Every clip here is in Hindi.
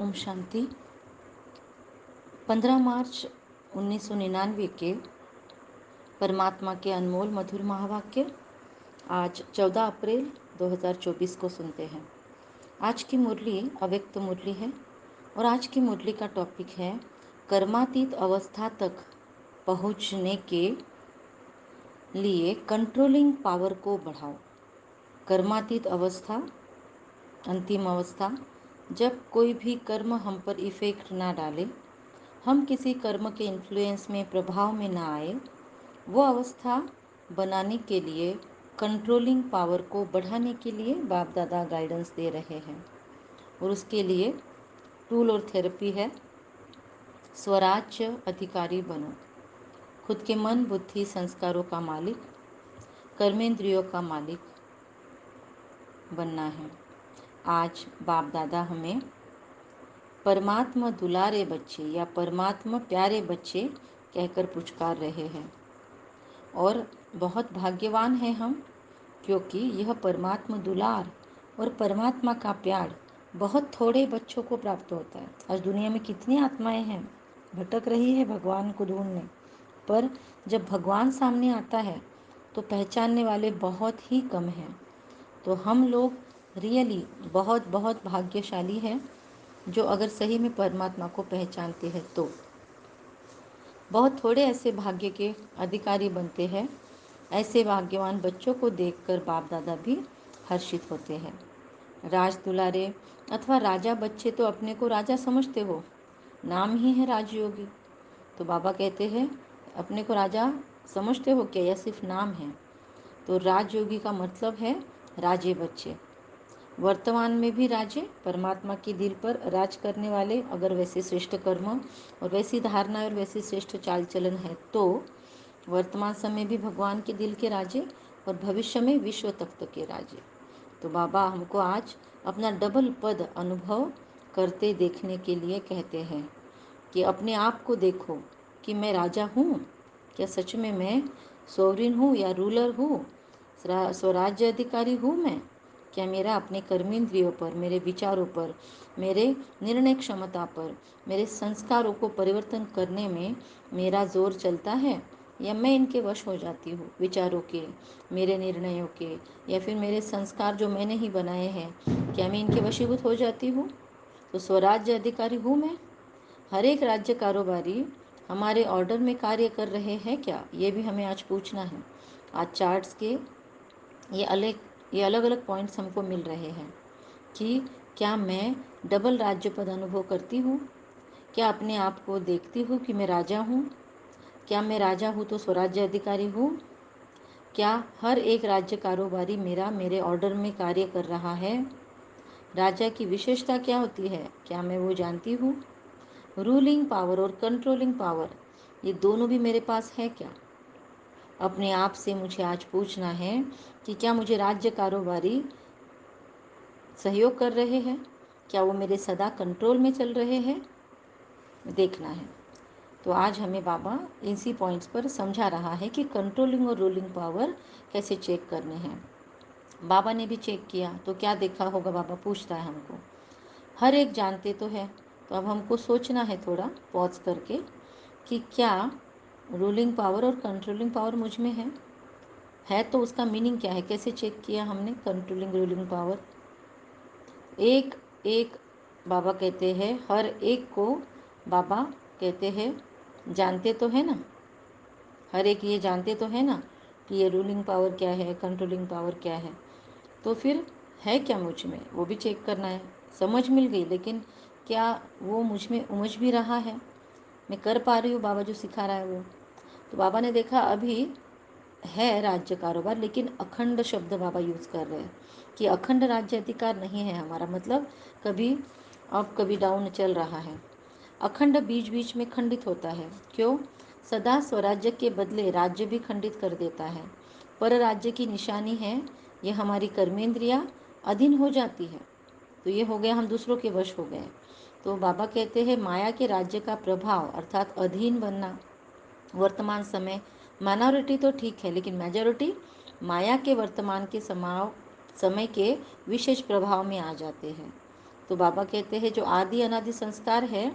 ओम शांति। 15 मार्च 1999 के परमात्मा के अनमोल मधुर महावाक्य आज 14 अप्रैल 2024 को सुनते हैं। आज की मुरली अव्यक्त मुरली है और आज की मुरली का टॉपिक है कर्मातीत अवस्था तक पहुंचने के लिए कंट्रोलिंग पावर को बढ़ाओ। कर्मातीत अवस्था, अंतिम अवस्था, जब कोई भी कर्म हम पर इफेक्ट ना डाले, हम किसी कर्म के इन्फ्लुएंस में, प्रभाव में ना आए, वो अवस्था बनाने के लिए कंट्रोलिंग पावर को बढ़ाने के लिए बाप दादा गाइडेंस दे रहे हैं। और उसके लिए टूल और थेरेपी है स्वराज्य अधिकारी बनो। खुद के मन, बुद्धि, संस्कारों का मालिक, कर्मेंद्रियों का मालिक बनना है। आज बाप दादा हमें परमात्मा दुलारे बच्चे या परमात्मा प्यारे बच्चे कहकर पुचकार रहे हैं और बहुत भाग्यवान हैं हम, क्योंकि यह परमात्मा दुलार और परमात्मा का प्यार बहुत थोड़े बच्चों को प्राप्त होता है। आज दुनिया में कितनी आत्माएं हैं, भटक रही है भगवान को ढूंढने, पर जब भगवान सामने आता है तो पहचानने वाले बहुत ही कम हैं। तो हम लोग रियली बहुत बहुत भाग्यशाली हैं जो अगर सही में परमात्मा को पहचानते हैं तो। बहुत थोड़े ऐसे भाग्य के अधिकारी बनते हैं। ऐसे भाग्यवान बच्चों को देखकर बाप दादा भी हर्षित होते हैं। राज दुलारे अथवा राजा बच्चे तो अपने को राजा समझते हो, नाम ही है राजयोगी। तो बाबा कहते हैं अपने को राजा समझते हो क्या, या सिर्फ नाम है? तो राजयोगी का मतलब है राजे बच्चे। वर्तमान में भी राजे परमात्मा के दिल पर राज करने वाले, अगर वैसे श्रेष्ठ कर्म और वैसी धारणा और वैसी श्रेष्ठ चाल चलन है तो वर्तमान समय भी भगवान के दिल के राजे और भविष्य में विश्व तख्त के राजे। तो बाबा हमको आज अपना डबल पद अनुभव करते देखने के लिए कहते हैं कि अपने आप को देखो कि मैं राजा हूँ, क्या सच में मैं सोवरिन हूँ या रूलर हूँ, स्वराज्य अधिकारी हूँ मैं? क्या मेरा अपने कर्मेंद्रियों पर, मेरे विचारों पर, मेरे निर्णय क्षमता पर, मेरे संस्कारों को परिवर्तन करने में मेरा जोर चलता है, या मैं इनके वश हो जाती हूँ, विचारों के, मेरे निर्णयों के, या फिर मेरे संस्कार जो मैंने ही बनाए हैं, क्या मैं इनके वशीभूत हो जाती हूँ? तो स्वराज्य अधिकारी हूँ मैं। हर एक राज्य कारोबारी हमारे ऑर्डर में कार्य कर रहे हैं क्या, ये भी हमें आज पूछना है। आज चार्ट्स के ये अलग अलग पॉइंट्स हमको मिल रहे हैं कि क्या मैं डबल राज्य पद अनुभव करती हूँ? क्या अपने आप को देखती हूँ कि मैं राजा हूँ? क्या मैं राजा हूँ तो स्वराज्य अधिकारी हूँ? क्या हर एक राज्य कारोबारी मेरे ऑर्डर में कार्य कर रहा है? राजा की विशेषता क्या होती है, क्या मैं वो जानती हूँ? रूलिंग पावर और कंट्रोलिंग पावर, ये दोनों भी मेरे पास है क्या? अपने आप से मुझे आज पूछना है कि क्या मुझे राज्य कारोबारी सहयोग कर रहे हैं? क्या वो मेरे सदा कंट्रोल में चल रहे हैं? देखना है। तो आज हमें बाबा इसी पॉइंट्स पर समझा रहा है कि कंट्रोलिंग और रूलिंग पावर कैसे चेक करने हैं। बाबा ने भी चेक किया तो क्या देखा होगा, बाबा पूछता है हमको। हर एक जानते तो है, तो अब हमको सोचना है थोड़ा पॉज करके कि क्या रूलिंग पावर और कंट्रोलिंग पावर मुझ में है तो उसका मीनिंग क्या है, कैसे चेक किया हमने कंट्रोलिंग रूलिंग पावर। एक एक बाबा कहते हैं, हर एक को बाबा कहते हैं जानते तो है ना, हर एक ये जानते तो है ना कि ये रूलिंग पावर क्या है, कंट्रोलिंग पावर क्या है। तो फिर है क्या मुझ में, वो भी चेक करना है। समझ मिल गई, लेकिन क्या वो मुझ में उमझ भी रहा है, मैं कर पा रही हूँ बाबा जो सिखा रहा है वो। तो बाबा ने देखा अभी है राज्य कारोबार, लेकिन अखंड शब्द बाबा यूज़ कर रहे हैं कि अखंड राज्य अधिकार नहीं है हमारा, मतलब कभी अप कभी डाउन चल रहा है। अखंड बीच बीच में खंडित होता है। क्यों? सदा स्वराज्य के बदले राज्य भी खंडित कर देता है। पर राज्य की निशानी है ये हमारी कर्मेंद्रियाँ अधीन हो जाती है, तो ये हो गया हम दूसरों के वश हो गए। तो बाबा कहते हैं माया के राज्य का प्रभाव अर्थात अधीन बनना। वर्तमान समय माइनॉरिटी तो ठीक है, लेकिन मेजॉरिटी माया के वर्तमान के समय के विशेष प्रभाव में आ जाते हैं। तो बाबा कहते हैं जो आदि अनादि संस्कार है,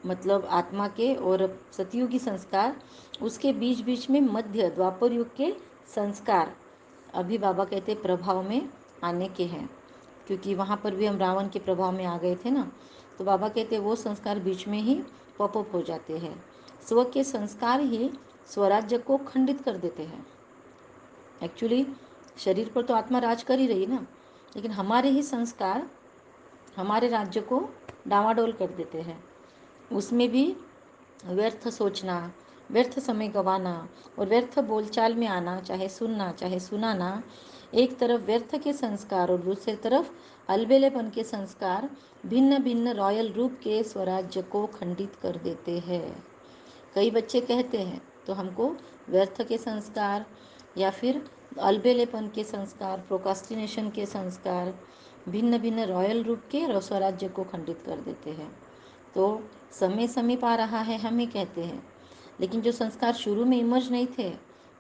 मतलब आत्मा के और सतयुगी संस्कार, उसके बीच बीच में मध्य द्वापर युग के संस्कार अभी बाबा कहते प्रभाव में आने के हैं, क्योंकि वहाँ पर भी हम रावण के प्रभाव में आ गए थे ना। तो बाबा कहते वो संस्कार बीच में ही पॉपअप हो जाते हैं। स्व के संस्कार ही स्वराज्य को खंडित कर देते हैं। एक्चुअली शरीर पर तो आत्मा राज कर ही रही ना, लेकिन हमारे ही संस्कार हमारे राज्य को डावाडोल कर देते हैं। उसमें भी व्यर्थ सोचना, व्यर्थ समय गंवाना और व्यर्थ बोलचाल में आना, चाहे सुनना चाहे सुनाना, एक तरफ व्यर्थ के संस्कार और दूसरी तरफ अलबेलेपन के संस्कार भिन्न भिन्न रॉयल रूप के स्वराज्य को खंडित कर देते हैं। कई बच्चे कहते हैं तो हमको व्यर्थ के संस्कार या फिर अलबेलेपन के संस्कार, प्रोकास्टिनेशन के संस्कार भिन्न भिन्न रॉयल रूप के स्वराज्य को खंडित कर देते हैं। तो समय समीप आ रहा है हमें कहते हैं, लेकिन जो संस्कार शुरू में इमर्ज नहीं थे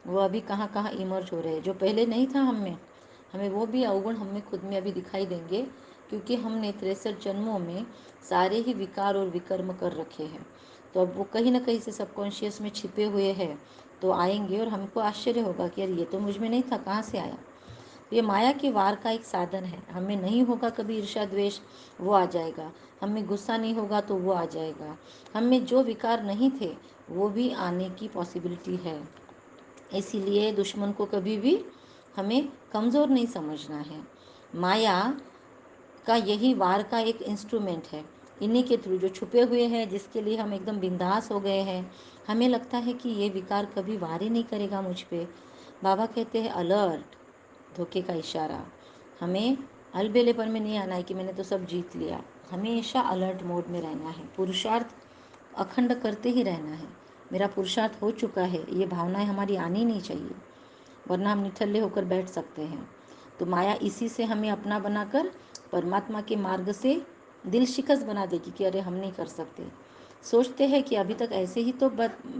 वो अभी कहाँ कहाँ इमर्ज हो रहे हैं। जो पहले नहीं था हमें वो भी अवगुण हमें खुद में अभी दिखाई देंगे, क्योंकि हमने 63 जन्मों में सारे ही विकार और विकर्म कर रखे हैं। तो अब वो कहीं ना कहीं से सबकॉन्शियस में छिपे हुए हैं, तो आएंगे और हमको आश्चर्य होगा कि यार ये तो मुझ में नहीं था, कहाँ से आया। ये माया के वार का एक साधन है। हमें नहीं होगा कभी ईर्ष्या द्वेष, वो आ जाएगा। हमें गुस्सा नहीं होगा तो वो आ जाएगा। हमें जो विकार नहीं थे वो भी आने की पॉसिबिलिटी है। इसीलिए दुश्मन को कभी भी हमें कमज़ोर नहीं समझना है। माया का यही वार का एक इंस्ट्रूमेंट है। इन्हीं के थ्रू जो छुपे हुए हैं, जिसके लिए हम एकदम बिंदास हो गए हैं, हमें लगता है कि ये विकार कभी वार ही नहीं करेगा मुझ पे। बाबा कहते हैं अलर्ट, धोखे का इशारा। हमें अलबेलेपन में नहीं आना है कि मैंने तो सब जीत लिया। हमेशा अलर्ट मोड में रहना है, पुरुषार्थ अखंड करते ही रहना है। मेरा पुरुषार्थ हो चुका है, ये भावनाएं हमारी आनी नहीं चाहिए, वरना हम निठल्ले होकर बैठ सकते हैं। तो माया इसी से हमें अपना बनाकर परमात्मा के मार्ग से दिल शिकस्त बना देगी कि अरे हम नहीं कर सकते। सोचते हैं कि अभी तक ऐसे ही तो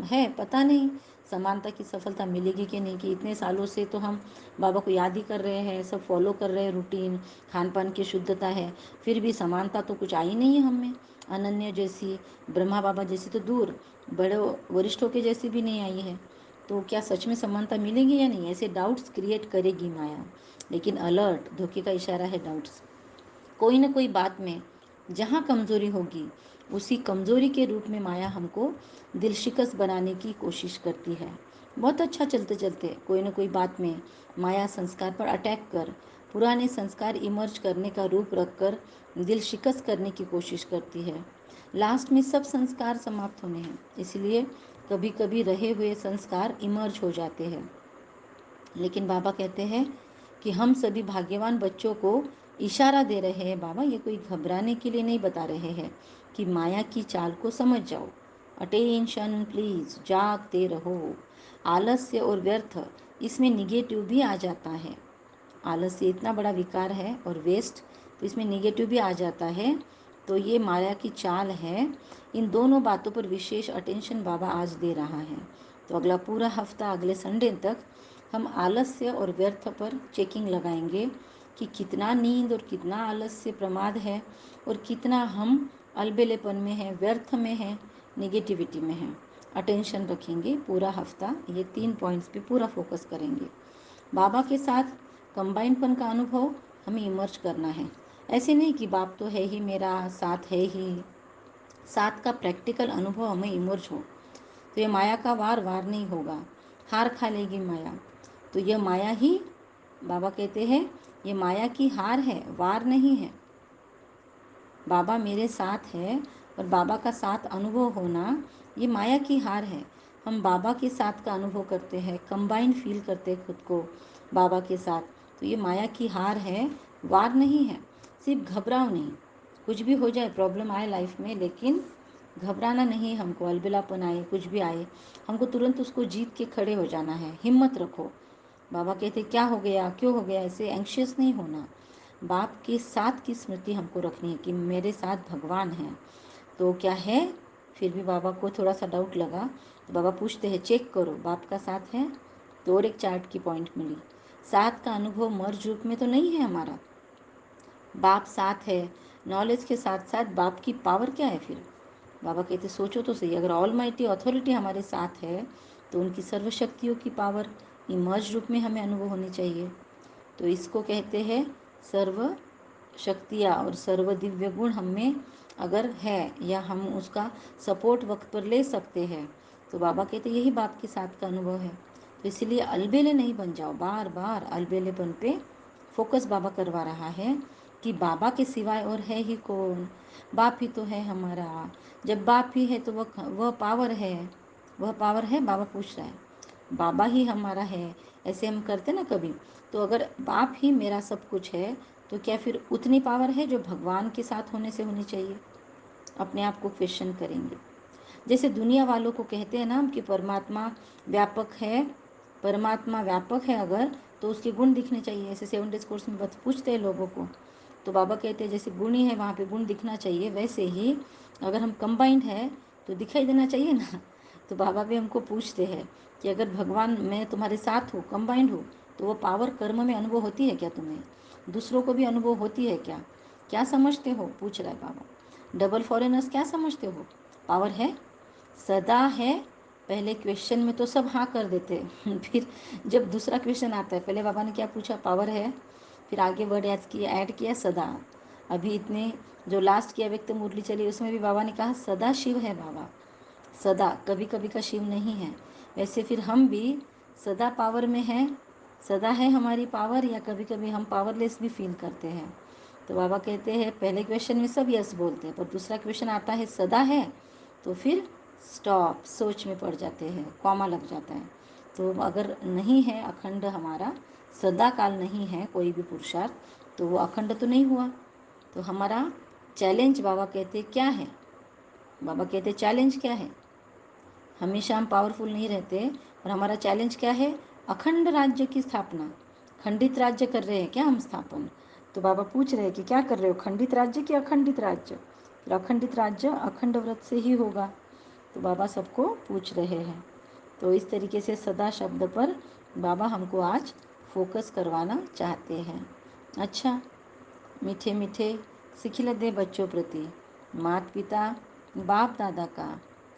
है, पता नहीं समानता की सफलता मिलेगी कि नहीं, कि इतने सालों से तो हम बाबा को याद ही कर रहे हैं, सब फॉलो कर रहे हैं, रूटीन खान पान की शुद्धता है, फिर भी समानता तो कुछ आई नहीं है हम में। अनन्य जैसी, ब्रह्मा बाबा जैसी तो दूर, बड़े वरिष्ठों के जैसी भी नहीं आई है। तो क्या सच में समानता मिलेगी या नहीं, ऐसे डाउट्स क्रिएट करेगी माया। लेकिन अलर्ट, धोखे का इशारा है डाउट्स। कोई ना कोई बात में जहाँ कमज़ोरी होगी, उसी कमज़ोरी के रूप में माया हमको दिल शिकस्त बनाने की कोशिश करती है। बहुत अच्छा चलते चलते कोई ना कोई बात में माया संस्कार पर अटैक कर पुराने संस्कार इमर्ज करने का रूप रखकर दिल शिकस्त करने की कोशिश करती है। लास्ट में सब संस्कार समाप्त होने हैं, इसलिए कभी कभी रहे हुए संस्कार इमर्ज हो जाते हैं। लेकिन बाबा कहते हैं कि हम सभी भाग्यवान बच्चों को इशारा दे रहे हैं। बाबा ये कोई घबराने के लिए नहीं बता रहे हैं कि माया की चाल को समझ जाओ। अटेंशन प्लीज, जागते रहो। आलस्य और व्यर्थ, इसमें निगेटिव भी आ जाता है। आलस्य इतना बड़ा विकार है और वेस्ट, तो इसमें निगेटिव भी आ जाता है। तो ये माया की चाल है। इन दोनों बातों पर विशेष अटेंशन बाबा आज दे रहा है। तो अगला पूरा हफ्ता, अगले संडे तक हम आलस्य और व्यर्थ पर चेकिंग लगाएंगे कि कितना नींद और कितना आलस्य प्रमाद है, और कितना हम अलबेलेपन में है, व्यर्थ में है, निगेटिविटी में है। अटेंशन रखेंगे पूरा हफ्ता, ये 3 पॉइंट्स पे पूरा फोकस करेंगे। बाबा के साथ कंबाइनपन का अनुभव हमें इमर्ज करना है। ऐसे नहीं कि बाप तो है ही मेरा, साथ है ही, साथ का प्रैक्टिकल अनुभव हमें इमर्ज हो। तो ये माया का वार नहीं होगा, हार खा लेगी माया। तो यह माया ही, बाबा कहते हैं ये माया की हार है, वार नहीं है। बाबा मेरे साथ है और बाबा का साथ अनुभव होना, ये माया की हार है। हम बाबा के साथ का अनुभव करते हैं, कंबाइन फील करते हैं खुद को बाबा के साथ। तो ये माया की हार है, वार नहीं है। सिर्फ घबराओ नहीं, कुछ भी हो जाए, प्रॉब्लम आए लाइफ में, लेकिन घबराना नहीं हमको। अलबेलापन आए, कुछ भी आए, हमको तुरंत उसको जीत के खड़े हो जाना है। हिम्मत रखो। बाबा कहते क्या हो गया, क्यों हो गया, ऐसे एंग्शियस नहीं होना। बाप के साथ की स्मृति हमको रखनी है कि मेरे साथ भगवान हैं। तो क्या है, फिर भी बाबा को थोड़ा सा डाउट लगा, तो बाबा पूछते हैं चेक करो बाप का साथ है। तो और एक चार्ट की पॉइंट मिली, साथ का अनुभव मर्ज रूप में तो नहीं है हमारा। बाप साथ है, नॉलेज के साथ साथ बाप की पावर क्या है फिर? बाबा कहते सोचो तो सही, अगर ऑल माइटी अथॉरिटी हमारे साथ है तो उनकी सर्वशक्तियों की पावर इमर्ज रूप में हमें अनुभव होनी चाहिए। तो इसको कहते हैं सर्व शक्तियाँ और सर्व दिव्य गुण हम में अगर है या हम उसका सपोर्ट वक्त पर ले सकते हैं, तो बाबा कहते यही बाप के साथ का अनुभव है। तो इसलिए अलबेले नहीं बन जाओ, बार बार अलबेलेपन पे फोकस बाबा करवा रहा है कि बाबा के सिवाय और है ही कौन, बाप ही तो है हमारा। जब बाप ही है तो वह पावर है, वह पावर है, बाबा पूछ रहा है, बाबा ही हमारा है, ऐसे हम करते ना कभी। तो अगर बाप ही मेरा सब कुछ है तो क्या फिर उतनी पावर है जो भगवान के साथ होने से होनी चाहिए? अपने आप को क्वेश्चन करेंगे। जैसे दुनिया वालों को कहते हैं ना हम कि परमात्मा व्यापक है, परमात्मा व्यापक है अगर तो उसके गुण दिखने चाहिए, ऐसे 7 डेज कोर्स में बस पूछते हैं लोगों को। तो बाबा कहते हैं जैसे गुण ही है वहाँ पे गुण दिखना चाहिए, वैसे ही अगर हम कंबाइंड है तो दिखाई देना चाहिए ना। तो बाबा भी हमको पूछते हैं कि अगर भगवान मैं तुम्हारे साथ हूँ, कंबाइंड हूँ, तो वो पावर कर्म में अनुभव होती है क्या तुम्हें? दूसरों को भी अनुभव होती है क्या? क्या समझते हो? पूछ रहा है बाबा। डबल फॉरेनर्स क्या समझते हो? पावर है, सदा है। पहले क्वेश्चन में तो सब हाँ कर देते हैं फिर जब दूसरा क्वेश्चन आता है, पहले बाबा ने क्या पूछा? पावर है, फिर आगे वर्ड ऐड किया सदा। अभी इतने जो लास्ट की अव्यक्त मुरली चली उसमें भी बाबा ने कहा सदा शिव है बाबा, सदा, कभी कभी का शिव नहीं है। वैसे फिर हम भी सदा पावर में हैं, सदा है हमारी पावर, या कभी कभी हम पावरलेस भी फील करते हैं। तो बाबा कहते हैं पहले क्वेश्चन में सब यस बोलते हैं, पर दूसरा क्वेश्चन आता है सदा है, तो फिर स्टॉप, सोच में पड़ जाते हैं, कॉमा लग जाता है। तो अगर नहीं है अखंड हमारा, सदा काल नहीं है कोई भी पुरुषार्थ, तो वो अखंड तो नहीं हुआ। तो हमारा चैलेंज बाबा कहते क्या है? बाबा कहते चैलेंज क्या है? हमेशा हम पावरफुल नहीं रहते, और हमारा चैलेंज क्या है? अखंड राज्य की स्थापना। खंडित राज्य कर रहे हैं क्या हम स्थापन? तो बाबा पूछ रहे हैं कि क्या कर रहे हो, खंडित राज्य कि अखंडित राज्य? फिर अखंडित राज्य अखंड व्रत से ही होगा। तो बाबा सबको पूछ रहे हैं। तो इस तरीके से सदा शब्द पर बाबा हमको आज फोकस करवाना चाहते हैं। अच्छा, मीठे मीठे सिखिलते बच्चों प्रति माता पिता बाप दादा का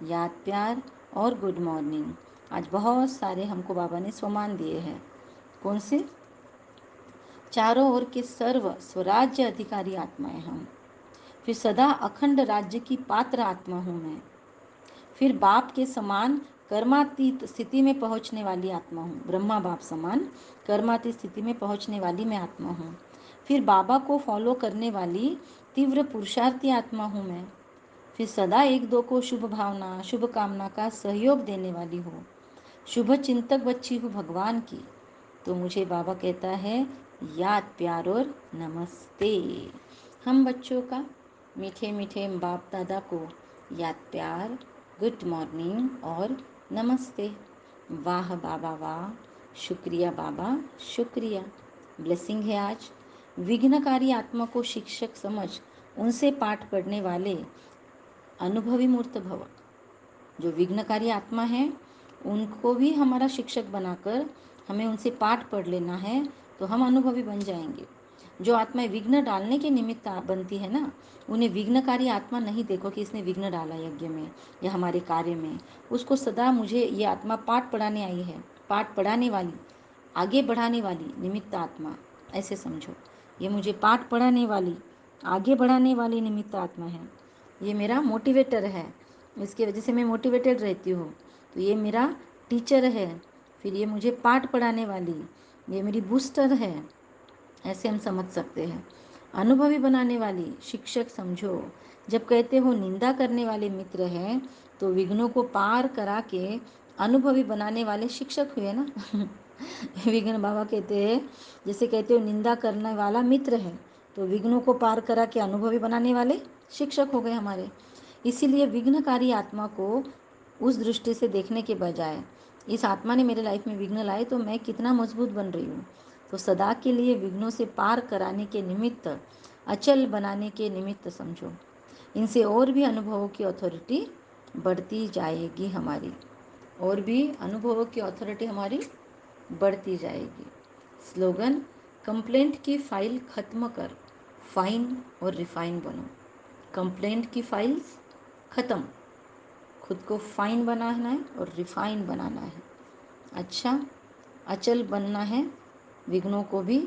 याद प्यार और गुड मॉर्निंग। आज बहुत सारे हमको बाबा ने सम्मान दिए हैं। कौन से? चारों ओर के सर्व स्वराज्य अधिकारी आत्माएं हम। फिर सदा अखंड राज्य की पात्र आत्मा हूँ मैं। फिर बाप के समान कर्मातीत स्थिति में पहुँचने वाली आत्मा हूँ। ब्रह्मा बाप समान कर्मातीत स्थिति में पहुँचने वाली मैं आत्मा हूँ। फिर बाबा को फॉलो करने वाली तीव्र पुरुषार्थी आत्मा हूँ मैं। फिर सदा एक दो को शुभ भावना शुभ कामना का सहयोग देने वाली हूँ। शुभ चिंतक बच्ची हूँ भगवान की। तो मुझे बाबा कहता है याद प्यार और नमस्ते। हम बच्चों का मीठे मीठे बाप दादा को याद प्यार, गुड मॉर्निंग और नमस्ते। वाह बाबा वाह, शुक्रिया बाबा शुक्रिया। ब्लेसिंग है आज। विघ्नकारी आत्मा को शिक्षक समझ उनसे पाठ पढ़ने वाले अनुभवी मूर्त भव। जो विघ्नकारी आत्मा है उनको भी हमारा शिक्षक बनाकर हमें उनसे पाठ पढ़ लेना है, तो हम अनुभवी बन जाएंगे। जो आत्माएं विघ्न डालने के निमित्त बनती है ना, उन्हें विघ्नकारी आत्मा नहीं देखो कि इसने विघ्न डाला यज्ञ में या हमारे कार्य में। उसको सदा मुझे ये आत्मा पाठ पढ़ाने आई है, पाठ पढ़ाने वाली, आगे बढ़ाने वाली निमित्त आत्मा, ऐसे समझो। ये मुझे पाठ पढ़ाने वाली, आगे बढ़ाने वाली निमित्त आत्मा है। ये मेरा मोटिवेटर है, इसकी वजह से मैं मोटिवेटेड रहती हूँ। तो ये मेरा टीचर है। फिर ये मुझे पाठ पढ़ाने वाली, ये मेरी बूस्टर है, ऐसे हम समझ सकते हैं। अनुभवी बनाने वाली शिक्षक समझो। जब कहते हो निंदा करने वाले मित्र हैं, तो विघ्नों को पार करा के अनुभवी बनाने वाले शिक्षक हुए ना। विघ्न बाबा कहते हैं, जैसे कहते हो निंदा करने वाला मित्र है, तो विघ्नों को पार करा के अनुभवी बनाने वाले शिक्षक हो गए हमारे। इसीलिए विघ्नकारी आत्मा को उस दृष्टि से देखने के बजाय इस आत्मा ने मेरे लाइफ में विघ्न लाए तो मैं कितना मजबूत बन रही हूँ, तो सदा के लिए विघ्नों से पार कराने के निमित्त, अचल बनाने के निमित्त समझो। इनसे और भी अनुभवों की अथॉरिटी बढ़ती जाएगी हमारी, और भी अनुभवों की अथॉरिटी हमारी बढ़ती जाएगी। स्लोगन, कंप्लेंट की फाइल खत्म कर, फाइन और रिफाइन बनो। कंप्लेंट की फाइल्स ख़त्म, खुद को फाइन बनाना है और रिफाइन बनाना है। अच्छा, अचल बनना है, विघ्नों को भी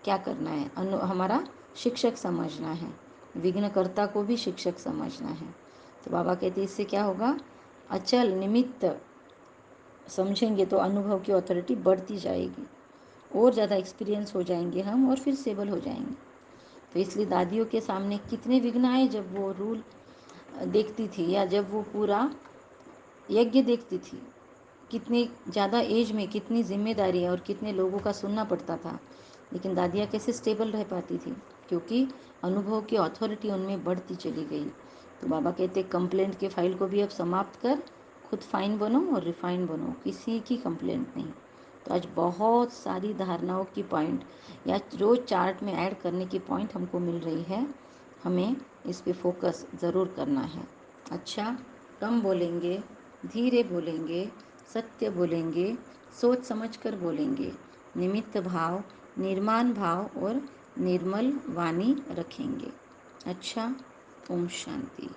क्या करना है, हमारा शिक्षक समझना है, विघ्नकर्ता को भी शिक्षक समझना है। तो बाबा कहते हैं इससे क्या होगा, अचल निमित्त समझेंगे तो अनुभव की अथॉरिटी बढ़ती जाएगी, और ज़्यादा एक्सपीरियंस हो जाएंगे हम और फिर स्टेबल हो जाएंगे। तो इसलिए दादियों के सामने कितने विघ्न आए जब वो रूल देखती थी या जब वो पूरा यज्ञ देखती थी, कितनी ज़्यादा एज में कितनी जिम्मेदारी है और कितने लोगों का सुनना पड़ता था, लेकिन दादियाँ कैसे स्टेबल रह पाती थी, क्योंकि अनुभव की अथॉरिटी उनमें बढ़ती चली गई। तो बाबा कहते कंप्लेंट के फाइल को भी अब समाप्त कर, खुद फाइन बनो और रिफाइन बनो, किसी की कंप्लेंट नहीं। तो आज बहुत सारी धारणाओं की पॉइंट या रोज़ चार्ट में ऐड करने की पॉइंट हमको मिल रही है, हमें इस पे फोकस ज़रूर करना है। अच्छा, कम बोलेंगे, धीरे बोलेंगे, सत्य बोलेंगे, सोच समझ कर बोलेंगे, निमित्त भाव, निर्माण भाव और निर्मल वाणी रखेंगे। अच्छा, ओम शांति।